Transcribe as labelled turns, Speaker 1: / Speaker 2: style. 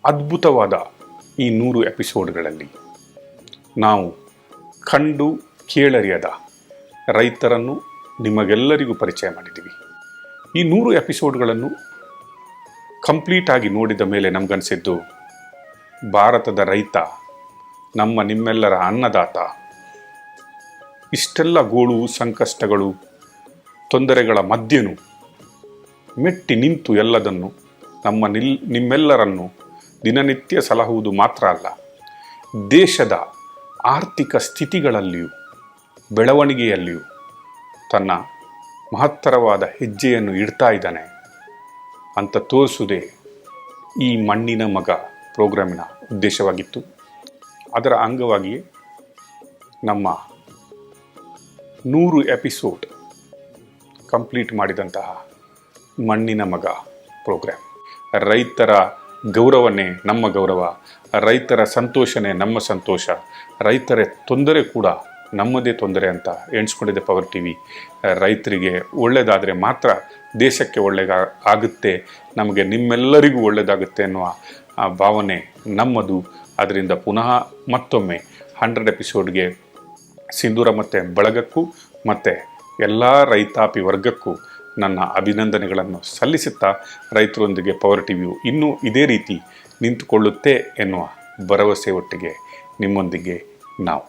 Speaker 1: ಅದ್ಭುತವಾದ ಈ 100 ಎಪಿಸೋಡ್ಗಳಲ್ಲಿ ನಾವು ಕಂಡು ಕೇಳರಿಯದ ರೈತರನ್ನು ನಿಮಗೆಲ್ಲರಿಗೂ ಪರಿಚಯ ಮಾಡಿದ್ದೀವಿ. ಈ 100 ಎಪಿಸೋಡ್ಗಳನ್ನು ಕಂಪ್ಲೀಟಾಗಿ ನೋಡಿದ ಮೇಲೆ ನಮಗನ್ಸಿದ್ದು, ಭಾರತದ ರೈತ ನಮ್ಮ ನಿಮ್ಮೆಲ್ಲರ ಅನ್ನದಾತ. ಇಷ್ಟೆಲ್ಲ ಗೋಳು, ಸಂಕಷ್ಟಗಳು, ತೊಂದರೆಗಳ ಮಧ್ಯೆನೂ ಮೆಟ್ಟಿ ನಿಂತು ಎಲ್ಲದನ್ನು ನಿಮ್ಮೆಲ್ಲರನ್ನು ದಿನನಿತ್ಯ ಸಲಹುವುದು ಮಾತ್ರ ಅಲ್ಲ, ದೇಶದ ಆರ್ಥಿಕ ಸ್ಥಿತಿಗಳಲ್ಲಿಯೂ ಬೆಳವಣಿಗೆಯಲ್ಲಿಯೂ ತನ್ನ ಮಹತ್ತರವಾದ ಹೆಜ್ಜೆಯನ್ನು ಇಡ್ತಾ ಇದ್ದಾನೆ ಅಂತ ತೋರಿಸುವುದೇ ಈ ಮಣ್ಣಿನ ಮಗ ಪ್ರೋಗ್ರಾಮಿನ ಉದ್ದೇಶವಾಗಿತ್ತು. ಅದರ ಅಂಗವಾಗಿಯೇ ನಮ್ಮ 100 ಎಪಿಸೋಡ್ ಕಂಪ್ಲೀಟ್ ಮಾಡಿದಂತಹ ಮಣ್ಣಿನ ಮಗ ಪ್ರೋಗ್ರಾಮ್. ರೈತರ ಗೌರವನೇ ನಮ್ಮ ಗೌರವ, ರೈತರ ಸಂತೋಷನೇ ನಮ್ಮ ಸಂತೋಷ, ರೈತರ ತೊಂದರೆ ಕೂಡ ನಮ್ಮದೇ ತೊಂದರೆ ಅಂತ ಎಣಿಸ್ಕೊಂಡಿದೆ ಪವರ್ ಟಿವಿ. ರೈತರಿಗೆ ಒಳ್ಳೆಯದಾದರೆ ಮಾತ್ರ ದೇಶಕ್ಕೆ ಆಗುತ್ತೆ, ನಮಗೆ ನಿಮ್ಮೆಲ್ಲರಿಗೂ ಒಳ್ಳೆಯದಾಗುತ್ತೆ ಅನ್ನುವ ಭಾವನೆ ನಮ್ಮದು. ಅದರಿಂದ ಪುನಃ ಮತ್ತೊಮ್ಮೆ 100 ಎಪಿಸೋಡ್ಗೆ ಸಿಂಧೂರ ಮತ್ತು ಬಳಗಕ್ಕೂ ಮತ್ತು ಎಲ್ಲ ರೈತಾಪಿ ವರ್ಗಕ್ಕೂ ನನ್ನ ಅಭಿನಂದನೆಗಳನ್ನು ಸಲ್ಲಿಸುತ್ತಾ, ರೈತರೊಂದಿಗೆ ಪವರ್ ಟಿವಿಯು ಇನ್ನೂ ಇದೇ ರೀತಿ ನಿಂತುಕೊಳ್ಳುತ್ತೆ ಎನ್ನುವ ಭರವಸೆ ಒಟ್ಟಿಗೆ ನಿಮ್ಮೊಂದಿಗೆ ನಾವು